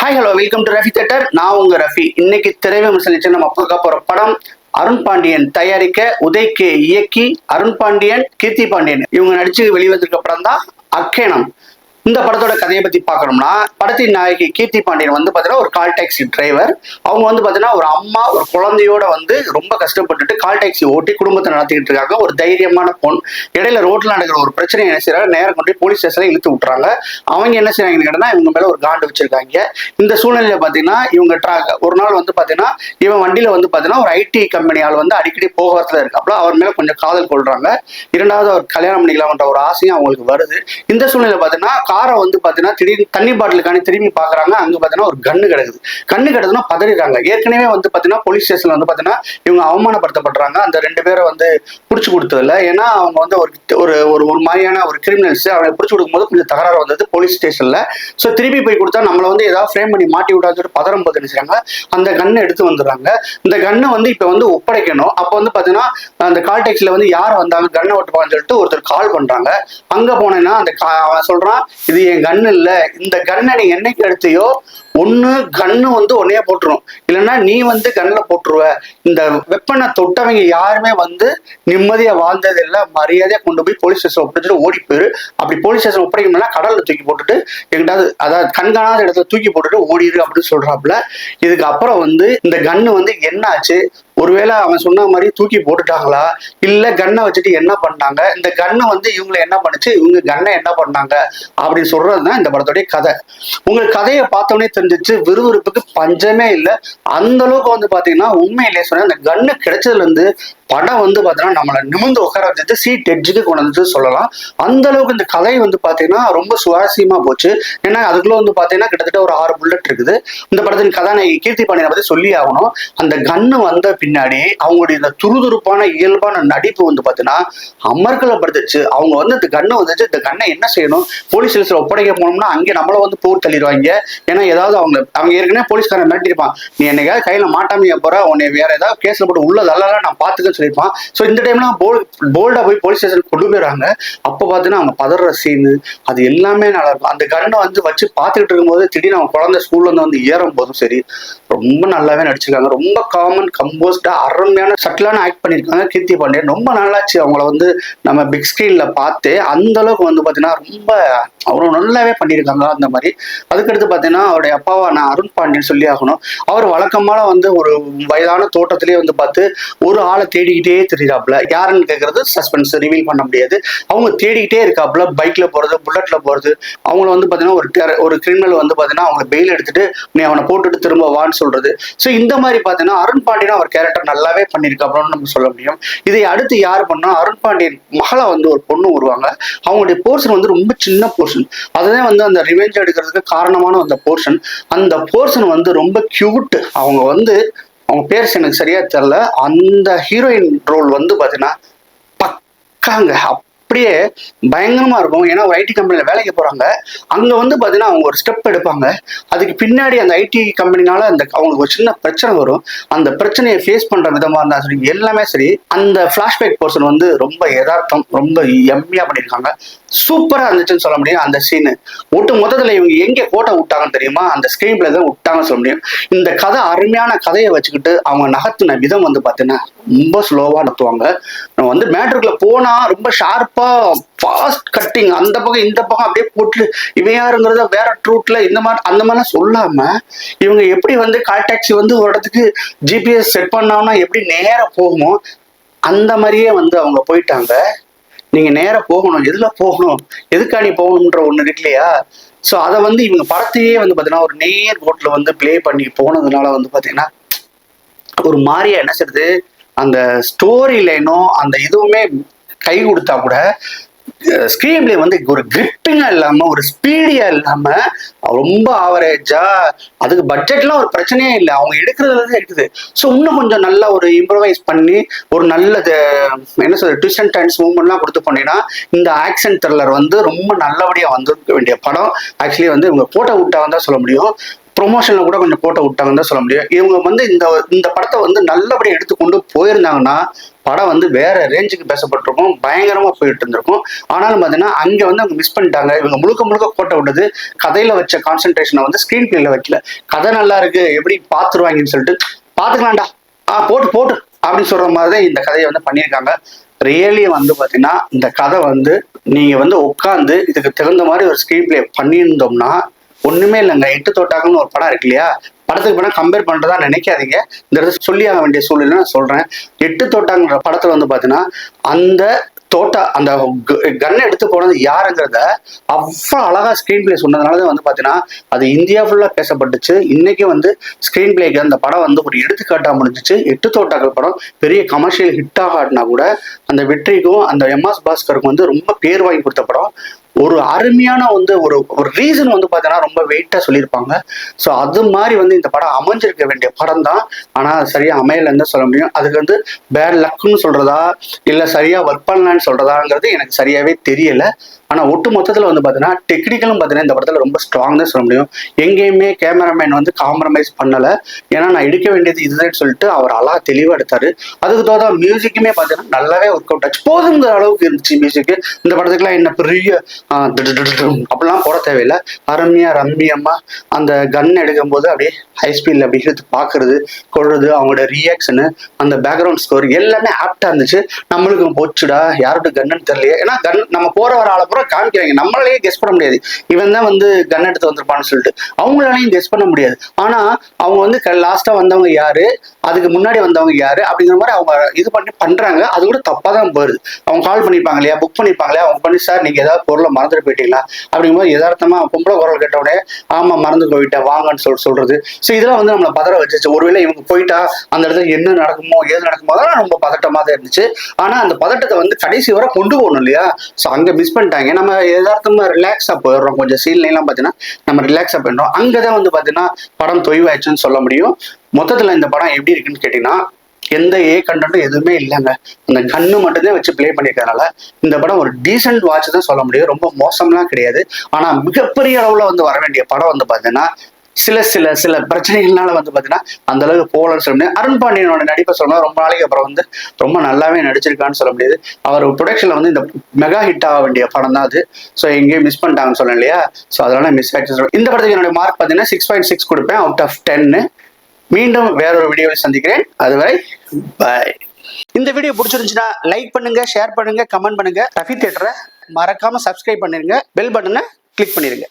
Hi hello welcome to Rafi theatre. நான் உங்க ரஃபி. இன்னைக்கு திரை விமர்சனம் நம்ம பார்க்க போற படம் அருண் பாண்டியன் தயாரிக்க, உதய்க்கு இயக்கி, அருண் பாண்டியன், கீர்த்தி பாண்டியன் இவங்க நடிச்சு வெளிவந்திருக்க படம் தான் அக்கேனம். இந்த படத்தோட கதையை பத்தி பார்க்கணும்னா, படத்தின் நாயகி கீர்த்தி பாண்டியன் வந்து பாத்தீங்கன்னா ஒரு கால் டாக்ஸி டிரைவர். அவங்க வந்து பாத்தீங்கன்னா ஒரு அம்மா ஒரு குழந்தையோட வந்து ரொம்ப கஷ்டப்பட்டுட்டு கால் டாக்ஸி ஓட்டி குடும்பத்தை நடத்திக்கிட்டு இருக்காங்க. ஒரு தைரியமான பொண். இடையில ரோட்ல நடக்கிற ஒரு பிரச்சனை என்ன செய்யறாங்க, நேரம் கொண்டு போலீஸ் ஸ்டேஷன்ல இழுத்து விட்டுறாங்க. அவங்க என்ன செய்யறாங்கன்னு கேட்டா, இவங்க மேல ஒரு காண்டு வச்சிருக்காங்க. இந்த சூழ்நிலையில பாத்தீங்கன்னா இவங்க ஒரு நாள் வந்து பாத்தீங்கன்னா இவன் வண்டியில வந்து பாத்தீங்கன்னா ஒரு ஐடி கம்பெனி ஆள் வந்து அடிக்கடி போகிறதுல இருக்காப்புல. அவர் மேல கொஞ்சம் காதல் கொள்றாங்க. இரண்டாவது அவர் கல்யாணம் பண்ணிக்கலாம்ன்ற ஒரு ஆசையும் அவங்களுக்கு வருது. இந்த சூழ்நிலை பாத்தீங்கன்னா காரை வந்து பாத்தீங்கன்னா திடீர்னு தண்ணி பாட்டிலுக்கான திரும்பி பாக்குறாங்க. அங்க பாத்தீங்கன்னா ஒரு கண்ணு கிடக்குது. கண்ணு கிடக்குதுன்னா பதறிடுறாங்க. ஏற்கனவே வந்து பாத்தீங்கன்னா போலீஸ் ஸ்டேஷன்ல வந்து பாத்தீங்கன்னா இவங்க அவமானப்படுத்தப்படுறாங்க. அந்த 2 பேரை வந்து பிடிச்சு கொடுத்ததில்ல. ஏன்னா அவங்க வந்து ஒரு ஒரு ஒரு மாதிரியான ஒரு கிரிமினல்ஸ். அவங்களை பிடிச்சு கொடுக்கும்போது கொஞ்சம் தகராறு வந்தது போலீஸ் ஸ்டேஷன்ல. ஸோ திருப்பி போய் கொடுத்தா நம்மளை வந்து ஏதாவது ஃப்ரேம் பண்ணி மாட்டி விட்டான்னு சொல்லிட்டு பதறம் போது நினைச்சாங்க. அந்த கண்ணை எடுத்து வந்துடுறாங்க. இந்த கண்ணை வந்து இப்ப வந்து ஒப்படைக்கணும். அப்போ வந்து பாத்தீங்கன்னா அந்த கால் டாக்ஸில வந்து யார் வந்தாங்க கண்ணை ஒட்டுப்பான்னு சொல்லிட்டு ஒருத்தர் கால் பண்றாங்க. அங்க போனேன்னா அந்த அவன் சொல்றான், இது என் கண்ணு இல்ல, இந்த கண்ணை நீ என்னைக்கு எடுத்தியோ ஒண்ணு கண்ணு வந்து உன்னைய போட்டுரும், இல்லைன்னா நீ வந்து கண்ணுல போட்டுருவ. இந்த வெப்பனை தொட்டவங்க யாருமே வந்து நிம்மதியா வாழ்ந்தது இல்லை. மரியாதையா கொண்டு போய் போலீஸ் ஸ்டேஷன் ஒப்படைச்சிட்டு ஓடி போயிரு. அப்படி போலீஸ் ஸ்டேஷன் ஒப்படைக்கணும்னா கடல்ல தூக்கி போட்டுட்டு எங்கிட்டாவது அதாவது கண்காணாத இடத்துல தூக்கி போட்டுட்டு ஓடிடு அப்படின்னு சொல்றாப்புல. இதுக்கு அப்புறம் வந்து இந்த கண்ணு வந்து என்ன ஆச்சு, ஒருவேளை அவன் சொன்ன மாதிரி தூக்கி போட்டுட்டாங்களா, இல்ல கண்ணை வச்சுட்டு என்ன பண்ணாங்க, இந்த கண்ணு வந்து இவங்களை என்ன பண்ணுச்சு, இவங்க கண்ணை என்ன பண்ணாங்க அப்படின்னு சொல்றதுதான் இந்த படத்துடைய கதை. உங்களுக்கு கதையை பார்த்தோன்னே தெரிஞ்சிச்சு, விறுவிறுப்புக்கு பஞ்சமே இல்லை. அந்த அளவுக்கு வந்து பாத்தீங்கன்னா உண்மையிலே சொன்ன இந்த கண்ணு கிடைச்சதுல இருந்து படம் வந்து பாத்தீங்கன்னா நம்மளை நிமிர்ந்து உட்கார வச்சுட்டு சீட் எட்ஜுக்கு கொண்டு வந்து சொல்லலாம். அந்த அளவுக்கு இந்த கதை வந்து பாத்தீங்கன்னா ரொம்ப சுவாரஸ்யமா போச்சு. ஏன்னா அதுக்குள்ள வந்து பாத்தீங்கன்னா கிட்டத்தட்ட ஒரு 6 புல்லட் இருக்குது. இந்த படத்தின் கதாநாயகி கீர்த்தி பாண்டியனை பத்தி சொல்லி ஆகணும். அந்த கண்ணு வந்த பின்னாடி அவங்களுடைய இந்த துருதுருப்பான இயல்பான நடிப்பு வந்து பாத்தீங்கன்னா அமர்க்கலப்படுத்துச்சு. அவங்க வந்து இந்த கண்ணு வந்துச்சு, இந்த கண்ணை என்ன செய்யணும், போலீஸ் ஸ்டேஷன்ல ஒப்படைக்க போனோம்னா அங்கே நம்மள வந்து போர் தள்ளிடுவாங்க. ஏன்னா ஏதாவது அவங்க ஏற்கனவே போலீஸ்காரன் மிரட்டிருப்பான், நீ என்னைக்காவது கையில மாட்டாமைய போற, உன்னை வேற ஏதாவது கேஸ்ல போட்டு உள்ளதெல்லாம் நான் பாத்துக்கன்னு சொல்லியிருப்பான். ஸோ இந்த டைம்ல போல்டா போய் போலீஸ் ஸ்டேஷன் கொண்டு போயிடுறாங்க. அப்போ பார்த்தீங்கன்னா அவங்க பதற சீனு அது எல்லாமே நல்லா இருக்கும். அந்த கண்ணை வந்து வச்சு பார்த்துக்கிட்டு இருக்கும்போது திடீர்னு அவங்க குழந்தை ஸ்கூல்ல இருந்து ஏறும் போதும் சரி, ரொம்ப நல்லாவே நடிச்சிருக்காங்க. ரொம்ப காமன் கம்போஸ்டா அருமையான சட்டிலான ஆக்ட் பண்ணியிருக்காங்க கீர்த்தி பாண்டியன். ரொம்ப நல்லாச்சு அவங்கள வந்து நம்ம பிக் ஸ்கிரீன்ல பார்த்து. அந்த அளவுக்கு வந்து பாத்தீங்கன்னா ரொம்ப அவரும் நல்லாவே பண்ணியிருக்காங்க அந்த மாதிரி. அதுக்கடுத்து பாத்தீங்கன்னா அவருடைய அப்பாவா நான் அருண் பாண்டியன் சொல்லி ஆகணும். அவர் வழக்கமான வந்து ஒரு வயதான தோட்டத்திலேயே வந்து பார்த்து ஒரு ஆளை தேடிக்கிட்டே தெரியுறாப்புல. யாருன்னு கேட்கறது சஸ்பென்ஸ், ரிவீல் பண்ண முடியாது. அவங்க தேடிக்கிட்டே இருக்காப்புல. பைக்ல போறது, புல்லட்ல போறது. அவங்கள வந்து பாத்தீங்கன்னா ஒரு கிரிமினல் வந்து பாத்தீங்கன்னா அவங்க பெயில் எடுத்துட்டு நீ அவனை போட்டுட்டு திரும்ப வான்னு சொல்றது. ஸோ இந்த மாதிரி பாத்தீங்கன்னா அருண் பாண்டியன் அவர் கேரக்டர் நல்லாவே பண்ணியிருக்காப்புலன்னு நம்ம சொல்ல முடியும். இதை அடுத்து யார் பண்ணா, அருண் பாண்டியன் மகளை வந்து ஒரு பொண்ணு வருவாங்க. அவங்களுடைய போர்ஷன் வந்து ரொம்ப சின்ன போர்ஷன். அதுதான் வந்து அந்த ரிவெஞ்ச் எடுக்கிறதுக்கு காரணமான அந்த போர்ஷன். அந்த போர்ஷன் வந்து ரொம்ப கியூட். அவங்க பேர் எனக்கு சரியா தெரியல. அந்த ஹீரோயின் ரோல் வந்து பாத்தீங்கன்னா பக்காங்க, அப்படியே பயங்கரமா இருக்கும். ஏன்னா ஒரு ஐடி கம்பெனில வேலைக்கு போறாங்க. அங்க வந்து பாத்தீங்கன்னா அவங்க ஒரு ஸ்டெப் எடுப்பாங்க. அதுக்கு பின்னாடி அந்த ஐடி கம்பெனினால அவங்களுக்கு ஒரு சின்ன பிரச்சனை வரும். அந்த பிரச்சனையை ஃபேஸ் பண்ற விதமா இருந்தா சரி, எல்லாமே சரி, அந்த பிளாஷ்பேக் போர்ஷன் வந்து ரொம்ப யதார்த்தம், ரொம்ப எம்மியா பண்ணியிருக்காங்க. சூப்பரா இருந்துச்சுன்னு சொல்ல முடியும். அந்த சீனு ஒட்டு மொத்தத்துல இவங்க எங்க கோட்டை விட்டாங்கன்னு தெரியுமா, அந்த ஸ்கிரீன் பிளே தான் விட்டாங்கன்னு சொல்ல முடியும். இந்த கதை அருமையான கதையை வச்சுக்கிட்டு அவங்க நகர்த்தின விதம் வந்து பாத்தீங்கன்னா ரொம்ப ஸ்லோவா நடத்துவாங்க. நம்ம வந்து மேட்ருக்குள்ள போனா ரொம்ப ஷார்ப்பா ஃபாஸ்ட் கட்டிங், அந்த பக்கம் இந்த பக்கம் அப்படியே போட்டு இவன் யாருங்கிறத வேற ட்ரூட்ல இந்த மாதிரி அந்த மாதிரிலாம் சொல்லாம இவங்க எப்படி வந்து கால் டாக்ஸி வந்து ஒரு இடத்துக்கு ஜிபிஎஸ் செட் பண்ணாங்கன்னா எப்படி நேரம் போகுமோ அந்த மாதிரியே வந்து அவங்க போயிட்டாங்க. நீங்க நேரம் போகணும், எதுல போகணும், எதுக்காண்டி போகணும்ன்ற ஒண்ணு இருக்கு இல்லையா. ஸோ அதை வந்து இவங்க படத்தையே வந்து பாத்தீங்கன்னா ஒரு நேர் கோட்ல வந்து பிளே பண்ணி போனதுனால வந்து பாத்தீங்கன்னா ஒரு மாதிரியா என்ன செய்யுது, அந்த ஸ்டோரி லைனும் அந்த இதுவுமே கை கொடுத்தா கூட ஸ்கிரீன் பிளே வந்து ஒரு கிரிப்பிங்கா இல்லாம ஒரு ஸ்பீடியா இல்லாம ரொம்ப ஆவரேஜா. அதுக்கு பட்ஜெட்லாம் ஒரு பிரச்சனையே இல்லை, அவங்க எடுக்கிறதுல தான் இருக்குது. ஸோ இன்னும் கொஞ்சம் நல்லா ஒரு இம்ப்ரவைஸ் பண்ணி ஒரு நல்ல என்ன சொல்ற ட்விஸ்ட் அண்ட் டர்ன்ஸ் மூவ்மெண்ட்லாம் கொடுத்து போனீங்கன்னா இந்த ஆக்ஷன் த்ரில்லர் வந்து ரொம்ப நல்லபடியா வந்திருக்க வேண்டிய படம். ஆக்சுவலி வந்து இவங்க போட்டோ விட்டா தான் சொல்ல முடியும். ப்ரொமோஷன்ல கூட கொஞ்சம் போட்டோ விட்டாங்கன்னு தான் சொல்ல முடியும். இவங்க வந்து இந்த படத்தை வந்து நல்லபடியாக எடுத்துக்கொண்டு போயிருந்தாங்கன்னா படம் வந்து வேற ரேஞ்சுக்கு பேசப்பட்டிருக்கும், பயங்கரமா போயிட்டு இருந்திருக்கும். ஆனாலும் பாத்தீங்கன்னா அங்க வந்து அவங்க மிஸ் பண்ணிட்டாங்க. இவங்க முழுக்க முழுக்க கோட்டை விட்டது கதையில வச்ச கான்சென்ட்ரேஷனை வந்து ஸ்கிரீன் பிளேல வைக்கல. கதை நல்லா இருக்கு, எப்படி பாத்துருவாங்கன்னு சொல்லிட்டு பாத்துக்கலாம்டா, போட்டு போட்டு அப்படின்னு சொல்ற மாதிரிதான் இந்த கதையை வந்து பண்ணியிருக்காங்க. ரியலி வந்து பாத்தீங்கன்னா இந்த கதை வந்து நீங்க வந்து உட்காந்து இதுக்கு தகுந்த மாதிரி ஒரு ஸ்கிரீன் பிளே பண்ணியிருந்தோம்னா ஒண்ணுமே இல்லைங்க. எட்டு தோட்டாங்கன்னு ஒரு படம் இருக்கு இல்லையா, படத்துக்கு படம் கம்பேர் பண்றதா நினைக்காதீங்க. இந்த இடத்துல சொல்லி ஆக வேண்டிய சூழ்நிலை நான் சொல்றேன். எட்டு தோட்டாங்கிற படத்துல வந்து பாத்தீங்கன்னா அந்த தோட்டா அந்த கன்னை எடுத்து போனது யாருங்கிறத அவ்வளோ அழகா ஸ்கிரீன் பிளே சொன்னதுனாலதான் வந்து பாத்தீங்கன்னா அது இந்தியா ஃபுல்லா பேசப்பட்டுச்சு. இன்னைக்கு வந்து ஸ்கிரீன் பிளேக்கு அந்த படம் வந்து ஒரு எடுத்துக்காட்டா முடிஞ்சிச்சு. எட்டு தோட்டாக்கள் படம் பெரிய கமர்ஷியல் ஹிட் ஆகாட்டினா கூட அந்த வெற்றிக்கும் அந்த எம்எஸ் பாஸ்கருக்கும் வந்து ரொம்ப பேர் வாங்கி கொடுத்த படம். ஒரு அருமையான வந்து ஒரு ரீசன் வந்து பார்த்தீங்கன்னா ரொம்ப வெயிட்டா சொல்லியிருப்பாங்க. ஸோ அது மாதிரி வந்து இந்த படம் அமைஞ்சிருக்க வேண்டிய படம் தான். ஆனால் சரியா அமையலன்னு சொல்ல முடியும். அதுக்கு வந்து பேட் லக்குன்னு சொல்றதா இல்லை சரியா ஒர்க் பண்ணலான்னு சொல்றதாங்கிறது எனக்கு சரியாவே தெரியல. ஆனால் ஒட்டு மொத்தத்தில் வந்து பார்த்தீங்கன்னா டெக்னிக்கலும் பார்த்தீங்கன்னா இந்த படத்தில் ரொம்ப ஸ்ட்ராங் தான் சொல்ல முடியும். எங்கேயுமே கேமராமேன் வந்து காம்ப்ரமைஸ் பண்ணலை. ஏன்னா நான் எடுக்க வேண்டியது இதுதான் சொல்லிட்டு அவர் அழகா தெளிவாக எடுத்தாரு. அதுக்கு தோதா மியூசிக்குமே பார்த்தீங்கன்னா நல்லாவே ஒர்க் அவுட் ஆச்சு. போதுங்கிற அளவுக்கு இருந்துச்சு மியூசிக்கு. இந்த படத்துக்குலாம் என்ன பெரிய அப்படிலாம் போட தேவையில்லை. அருமையா ரம்மியமா அந்த கன் எடுக்கும் போது அப்படியே ஹை ஸ்பீட்ல அப்படி எடுத்து பாக்குறது கொள்றது, அவங்களோட ரியாக்ஷனு, அந்த பேக்ரவுண்ட் ஸ்கோர் எல்லாமே ஆப்டா இருந்துச்சு. நம்மளுக்கு போச்சுடா யாரோட கன்னு தெரியலையே. ஏன்னா கன் நம்ம போற வர ஆளை பூரா காமிக்கிறாங்க, நம்மளாலேயே கெஸ் பண்ண முடியாது இவன் தான் வந்து கன் எடுத்து வந்திருப்பான்னு சொல்லிட்டு. அவங்களாலையும் கெஸ் பண்ண முடியாது. ஆனா அவங்க வந்து லாஸ்டா வந்தவங்க யாரு, அதுக்கு முன்னாடி வந்தவங்க யாரு அப்படிங்கிற மாதிரி அவங்க இது பண்ணி பண்றாங்க. அது கூட தப்பா தான் போயிருது. அவங்க கால் பண்ணிப்பாங்க இல்லையா, புக் பண்ணிப்பாங்க இல்லையா, அவங்க பண்ணி சார் நீங்க ஏதாவது பொருளை மறந்துட்டு போயிட்டீங்களா அப்படிங்கும்போது யதார்த்தமா பொம்பளை குரல் கேட்டவுடனே ஆமா மறந்து போயிட்டேன் வாங்கன்னு சொல்றது. ஸோ இதெல்லாம் வந்து நம்மளை பதற வச்சிச்சு. ஒருவேளை இவங்க போயிட்டா அந்த இடத்துல என்ன நடக்குமோ ஏது நடக்குமோ அதெல்லாம் ரொம்ப பதட்டமா தான் இருந்துச்சு. ஆனா அந்த பதட்டத்தை வந்து கடைசி வரை கொண்டு போகணும் இல்லையா. ஸோ அங்க மிஸ் பண்ணிட்டாங்க. நம்ம யதார்த்தமா ரிலாக்ஸா போயிடுறோம். கொஞ்சம் சீன்லாம் பார்த்தீங்கன்னா நம்ம ரிலாக்ஸா போயிடுறோம். அங்கதான் வந்து பார்த்தீங்கன்னா படம் தொய்வாயிடுச்சுன்னு சொல்ல முடியும். மொத்தத்துல இந்த படம் எப்படி இருக்குன்னு கேட்டீங்கன்னா எந்த கண்டென்ட்டும் எதுவுமே இல்லைங்க. அந்த கன்னு மட்டும்தான் வச்சு பிளே பண்ணிருக்கனால இந்த படம் ஒரு டீசென்ட் வாட்ச் தான் சொல்ல முடியும். ரொம்ப மோசம்லாம் கிடையாது. ஆனா மிகப்பெரிய அளவுல வந்து வர வேண்டிய படம் வந்து பாத்தீங்கன்னா சில சில சில பிரச்சனைகள்னால வந்து பாத்தீங்கன்னா அந்த அளவுக்கு போகலன்னு சொல்ல முடியாது. அருண் பாண்டியனோட நடிப்பை சொல்லணும், ரொம்ப நாளைக்கு அப்புறம் வந்து ரொம்ப நல்லாவே நடிச்சிருக்கான்னு சொல்ல முடியாது. அவர் ப்ரொடக்ஷன்ல வந்து இந்த மெகா ஹிட் ஆக வேண்டிய படம் தான் அது. ஸோ எங்கேயும் மிஸ் பண்ணிட்டாங்கன்னு சொல்லணும் இல்லையா. ஸோ அதனால மிஸ் ஆயிடுச்சு. இந்த படத்துக்கு என்னோட மார்க் பார்த்தீங்கன்னா 6.6 கொடுப்பேன் அவுட் ஆஃப் 10. மீண்டும் வேறொரு வீடியோவில் சந்திக்கிறேன். அதுவரை பாய். இந்த வீடியோ பிடிச்சிருந்துச்சுன்னா லைக் பண்ணுங்க, ஷேர் பண்ணுங்க, கமெண்ட் பண்ணுங்க. ரஃபி தியேட்டரை மறக்காம சப்ஸ்கிரைப் பண்ணிருங்க, பெல் பட்டனை கிளிக் பண்ணிருங்க.